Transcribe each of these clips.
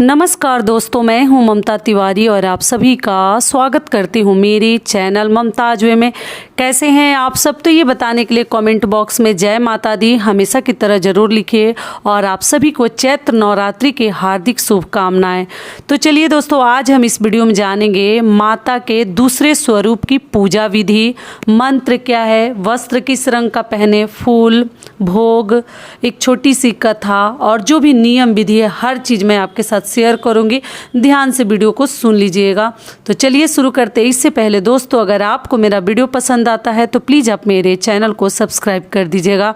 नमस्कार दोस्तों, मैं हूं ममता तिवारी और आप सभी का स्वागत करती हूं मेरे चैनल ममताज वे में। कैसे हैं आप सब? तो ये बताने के लिए कमेंट बॉक्स में जय माता दी हमेशा की तरह ज़रूर लिखिए और आप सभी को चैत्र नवरात्रि की हार्दिक शुभकामनाएं। तो चलिए दोस्तों, आज हम इस वीडियो में जानेंगे माता के दूसरे स्वरूप की पूजा विधि, मंत्र क्या है, वस्त्र किस रंग का पहने, फूल, भोग, एक छोटी सी कथा और जो भी नियम विधि है हर चीज़ मैं आपके साथ शेयर करूंगी। ध्यान से वीडियो को सुन लीजिएगा। तो चलिए शुरू करते हैं। इससे पहले दोस्तों, अगर आपको मेरा वीडियो पसंद आता है तो प्लीज़ आप मेरे चैनल को सब्सक्राइब कर दीजिएगा,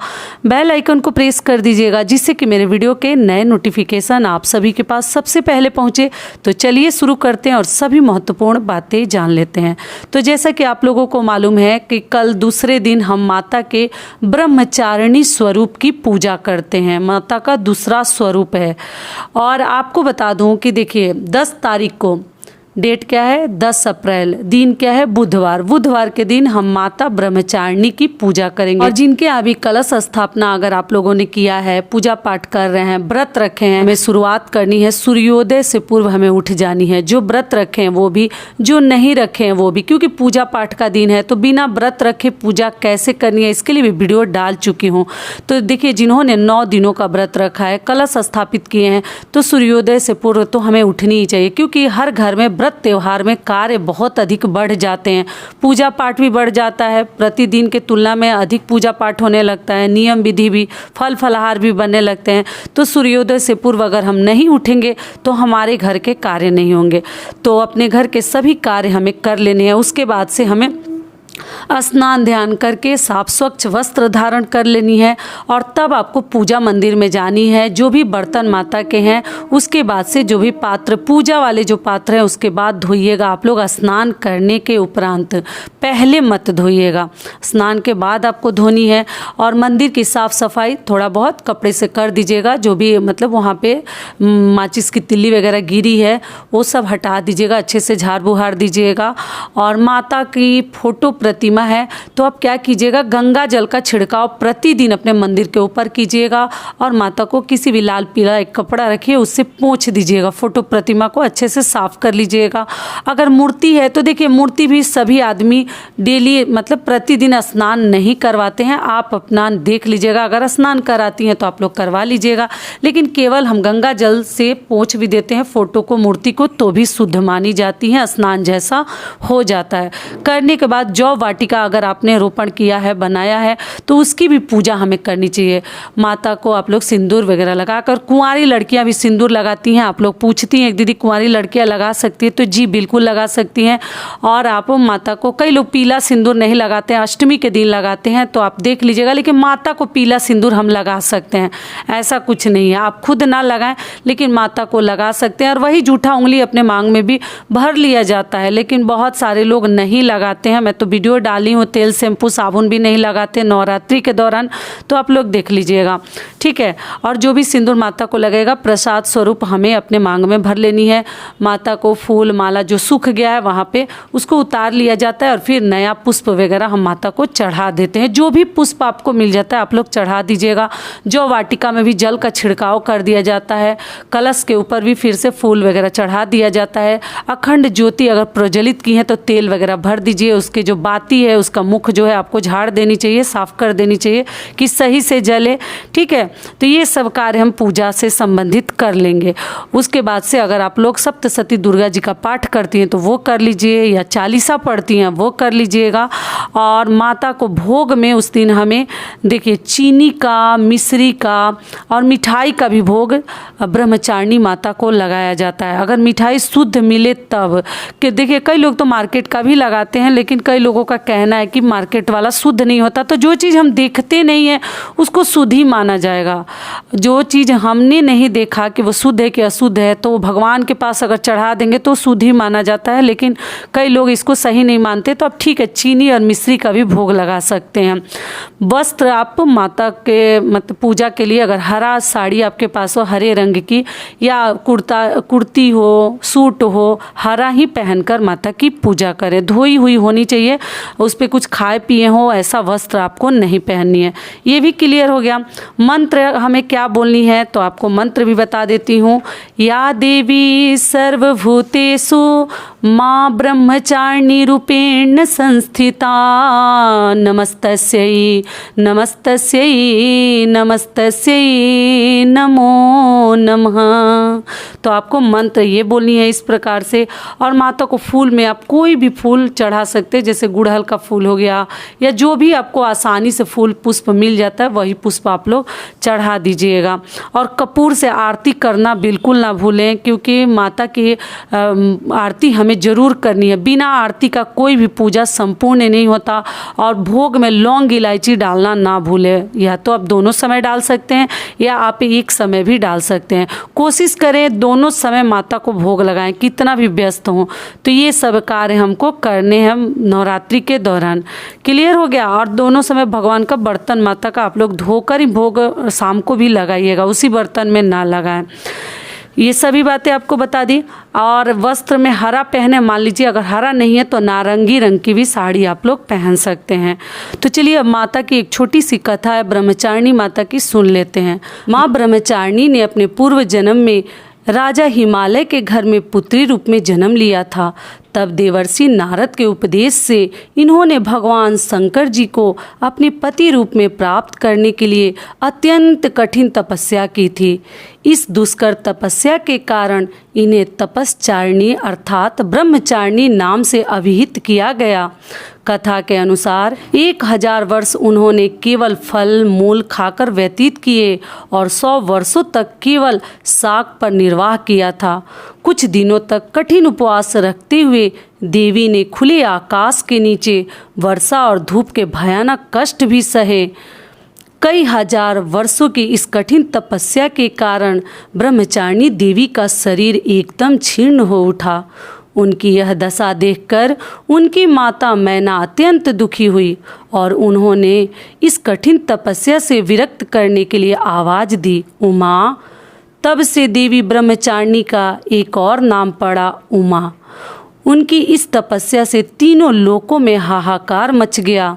बेल आइकन को प्रेस कर दीजिएगा, जिससे कि मेरे वीडियो के नए नोटिफिकेशन आप सभी के पास सबसे पहले पहुंचे। तो चलिए शुरू करते हैं और सभी महत्वपूर्ण बातें जान लेते हैं। तो जैसा कि आप लोगों को मालूम है कि कल दूसरे दिन हम माता के ब्रह्मचारिणी स्वरूप की पूजा करते हैं। माता का दूसरा स्वरूप है और आपको बता दूं कि देखिए 10 तारीख को डेट क्या है, 10 अप्रैल, दिन क्या है, बुधवार। बुधवार के दिन हम माता ब्रह्मचारिणी की पूजा करेंगे। और जिनके अभी कलश स्थापना अगर आप लोगों ने किया है, पूजा पाठ कर रहे हैं, व्रत रखे हैं, हमें शुरुआत करनी है सूर्योदय से पूर्व हमें उठ जानी है। जो व्रत रखे हैं वो भी, जो नहीं रखे हैं वो भी, क्योंकि पूजा पाठ का दिन है तो बिना व्रत रखे पूजा कैसे करनी है इसके लिए भी वीडियो डाल चुकी हूँ। तो देखिए, जिन्होंने 9 दिनों का व्रत रखा है, कलश स्थापित किए हैं, तो सूर्योदय से पूर्व तो हमें उठनी ही चाहिए, क्योंकि हर घर में व्रत त्योहार में कार्य बहुत अधिक बढ़ जाते हैं। पूजा पाठ भी बढ़ जाता है, प्रतिदिन के तुलना में अधिक पूजा पाठ होने लगता है, नियम विधि भी, फल फलाहार भी बनने लगते हैं। तो सूर्योदय से पूर्व अगर हम नहीं उठेंगे तो हमारे घर के कार्य नहीं होंगे। तो अपने घर के सभी कार्य हमें कर लेने हैं। उसके बाद से हमें स्नान ध्यान करके साफ स्वच्छ वस्त्र धारण कर लेनी है और तब आपको पूजा मंदिर में जानी है। जो भी बर्तन माता के हैं उसके बाद से जो भी पात्र, पूजा वाले जो पात्र हैं उसके बाद धोइएगा। आप लोग स्नान करने के उपरांत, पहले मत धोइएगा, स्नान के बाद आपको धोनी है। और मंदिर की साफ सफाई थोड़ा बहुत कपड़े से कर दीजिएगा। जो भी मतलब वहाँ पे माचिस की तिल्ली वगैरह गिरी है वो सब हटा दीजिएगा, अच्छे से झाड़ बुहार दीजिएगा। और माता की फोटो प्रतिमा है तो आप क्या कीजिएगा, गंगा जल का छिड़काव प्रतिदिन अपने मंदिर के ऊपर कीजिएगा और माता को किसी भी लाल पीला एक कपड़ा रखिए, उससे पोंछ दीजिएगा। फोटो प्रतिमा को अच्छे से साफ कर लीजिएगा। अगर मूर्ति है तो देखिए, मूर्ति भी सभी आदमी डेली मतलब प्रतिदिन स्नान नहीं करवाते हैं। आप अपना देख लीजिएगा, अगर स्नान कराती हैं तो आप लोग करवा लीजिएगा, लेकिन केवल हम गंगा जल से पोंछ भी देते हैं फोटो को, मूर्ति को, तो भी शुद्ध मानी जाती है, स्नान जैसा हो जाता है। करने के बाद जौ वाटिका अगर आपने रोपण किया है, बनाया है, तो उसकी भी पूजा हमें करनी चाहिए। माता को आप लोग सिंदूर वगैरह लगाकर, कुंवारी लड़कियां भी सिंदूर लगाती हैं। आप लोग पूछती हैं एक दीदी कुंवारी लड़कियां लगा सकती है, तो जी बिल्कुल लगा सकती हैं। और आप माता को, कई लोग पीला सिंदूर नहीं लगाते हैं, अष्टमी के दिन लगाते हैं, तो आप देख लीजिएगा, लेकिन माता को पीला सिंदूर हम लगा सकते हैं, ऐसा कुछ नहीं है। आप खुद ना लगाएं लेकिन माता को लगा सकते हैं। और वही जूठा उंगली अपने मांग में भी भर लिया जाता है, लेकिन बहुत सारे लोग नहीं लगाते हैं। मैं तो वीडियो डाली हूँ, तेल शैम्पू साबुन भी नहीं लगाते नवरात्रि के दौरान, तो आप लोग देख लीजिएगा, ठीक है। और जो भी सिंदूर माता को लगेगा, प्रसाद स्वरूप हमें अपने मांग में भर लेनी है। माता को फूल माला जो सूख गया है वहाँ पे उसको उतार लिया जाता है और फिर नया पुष्प वगैरह हम माता को चढ़ा देते हैं। जो भी पुष्प आपको मिल जाता है आप लोग चढ़ा दीजिएगा। जो वाटिका में भी जल का छिड़काव कर दिया जाता है, कलश के ऊपर भी फिर से फूल वगैरह चढ़ा दिया जाता है। अखंड ज्योति अगर प्रज्वलित की है तो तेल वगैरह भर दीजिए। उसके जो बाती है उसका मुख जो है आपको झाड़ देनी चाहिए, साफ कर देनी चाहिए कि सही से जले, ठीक है। तो ये सब कार्य हम पूजा से संबंधित कर लेंगे। उसके बाद से अगर आप लोग सप्तशती दुर्गा जी का पाठ करती हैं तो वो कर लीजिए, या चालीसा पढ़ती हैं वो कर लीजिएगा। और माता को भोग में उस दिन हमें देखिए चीनी का, मिश्री का और मिठाई का भी भोग ब्रह्मचारिणी माता को लगाया जाता है। अगर मिठाई शुद्ध मिले तब, कि देखिए कई लोग तो मार्केट का भी लगाते हैं, लेकिन कई लोगों का कहना है कि मार्केट वाला शुद्ध नहीं होता। तो जो चीज़ हम देखते नहीं है उसको शुद्ध ही माना जाएगा। जो चीज़ हमने नहीं देखा कि वो शुद्ध है कि अशुद्ध है, तो भगवान के पास अगर चढ़ा देंगे तो शुद्ध ही माना जाता है। लेकिन कई लोग इसको सही नहीं मानते, तो अब ठीक है, चीनी और मिश्री का भी भोग लगा सकते हैं। वस्त्र आप माता के मतलब पूजा के लिए अगर हरा साड़ी आपके पास हो, हरे रंग की, या कुर्ती हो, सूट हो, हरा ही पहनकर माता की पूजा करें। धोई हुई होनी चाहिए, उस पर कुछ खाए पिए हो ऐसा वस्त्र आपको नहीं पहननी है। ये भी क्लियर हो गया। मंत्र हमें क्या बोलनी है तो आपको मंत्र भी बता देती हूँ। या देवी सर्वभूतेषु माँ ब्रह्मचारिणी रूपेण संस्थिता नमस्तस्यै नमस्तस्यै नमस्तस्यै नमो नमः। तो आपको मंत्र ये बोलनी है इस प्रकार से। और माता को फूल में आप कोई भी फूल चढ़ा सकते हैं, जैसे गुड़हल का फूल हो गया या जो भी आपको आसानी से फूल पुष्प मिल जाता है वही पुष्प आप लोग चढ़ा दीजिएगा। और कपूर से आरती करना बिल्कुल ना भूलें, क्योंकि माता की आरती हमें ज़रूर करनी है। बिना आरती का कोई भी पूजा संपूर्ण नहीं होता। और भोग में लौंग इलायची डालना ना भूलें। या तो आप दोनों समय डाल सकते हैं या आप एक समय भी डाल सकते हैं। कोशिश करें दोनों समय माता को भोग लगाएं, कितना भी व्यस्त हों। तो ये सब कार्य हमको करने हैं नवरात्रि के दौरान। क्लियर हो गया। और दोनों समय भगवान का बर्तन माता का आप लोग धोकर ही भोग शाम को भी लगाइएगा, उसी बर्तन में ना लगाएं। ये सभी बातें आपको बता दी। और वस्त्र में हरा पहने, मान लीजिए अगर हरा नहीं है तो नारंगी रंग की भी साड़ी आप लोग पहन सकते हैं। तो चलिए अब माता की एक छोटी सी कथा है ब्रह्मचारिणी माता की, सुन लेते हैं। माँ ब्रह्मचारिणी ने अपने पूर्व जन्म में राजा हिमालय के घर में पुत्री रूप में जन्म लिया था। तब देवर्षि नारद के उपदेश से इन्होंने भगवान शंकर जी को अपने पति रूप में प्राप्त करने के लिए अत्यंत कठिन तपस्या की थी। इस दुष्कर तपस्या के कारण इन्हें तपस्चारिणी अर्थात ब्रह्मचारिणी नाम से अभिहित किया गया। कथा के अनुसार 1000 वर्ष उन्होंने केवल फल मूल खाकर व्यतीत किए और 100 वर्षों तक केवल शाक पर निर्वाह किया था। कुछ दिनों तक कठिन उपवास रखते हुए देवी ने खुले आकाश के नीचे वर्षा और धूप के भयानक कष्ट भी सहे। कई हजार वर्षों की इस कठिन तपस्या के कारण ब्रह्मचारिणी देवी का शरीर एकदम क्षीण हो उठा। उनकी यह दशा देखकर उनकी माता मैना अत्यंत दुखी हुई और उन्होंने इस कठिन तपस्या से विरक्त करने के लिए आवाज दी, उमा। तब से देवी ब्रह्मचारिणी का एक और नाम पड़ा, उमा। उनकी इस तपस्या से तीनों लोकों में हाहाकार मच गया।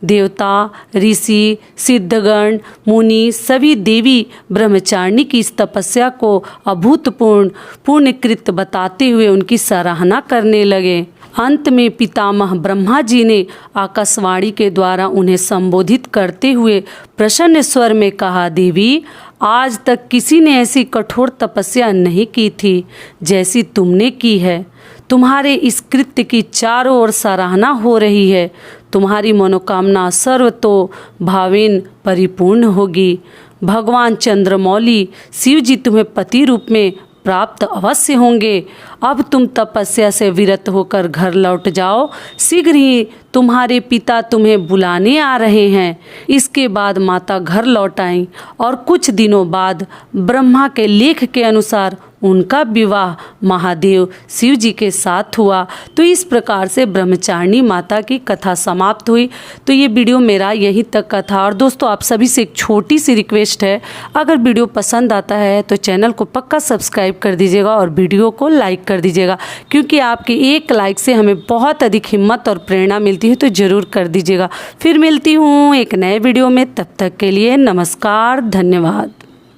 देवता, ऋषि, सिद्धगण, मुनि सभी देवी ब्रह्मचारिणी की इस तपस्या को अभूतपूर्व पुण्यकृत बताते हुए उनकी सराहना करने लगे। अंत में पितामह ब्रह्मा जी ने आकाशवाणी के द्वारा उन्हें संबोधित करते हुए प्रसन्न स्वर में कहा, देवी, आज तक किसी ने ऐसी कठोर तपस्या नहीं की थी जैसी तुमने की है। तुम्हारे इस कृत्य की चारों ओर सराहना हो रही है। तुम्हारी मनोकामना सर्वतो भावेन परिपूर्ण होगी। भगवान चंद्रमौली शिव जी तुम्हें पति रूप में प्राप्त अवश्य होंगे। अब तुम तपस्या से विरत होकर घर लौट जाओ। शीघ्र ही तुम्हारे पिता तुम्हें बुलाने आ रहे हैं। इसके बाद माता घर लौट आईं और कुछ दिनों बाद ब्रह्मा के लेख के अनुसार उनका विवाह महादेव शिव जी के साथ हुआ। तो इस प्रकार से ब्रह्मचारिणी माता की कथा समाप्त हुई। तो ये वीडियो मेरा यहीं तक का था। और दोस्तों, आप सभी से एक छोटी सी रिक्वेस्ट है, अगर वीडियो पसंद आता है तो चैनल को पक्का सब्सक्राइब कर दीजिएगा और वीडियो को लाइक कर दीजिएगा, क्योंकि आपके एक लाइक से हमें बहुत अधिक हिम्मत और प्रेरणा मिलती है। तो ज़रूर कर दीजिएगा। फिर मिलती हूँ एक नए वीडियो में, तब तक के लिए नमस्कार, धन्यवाद।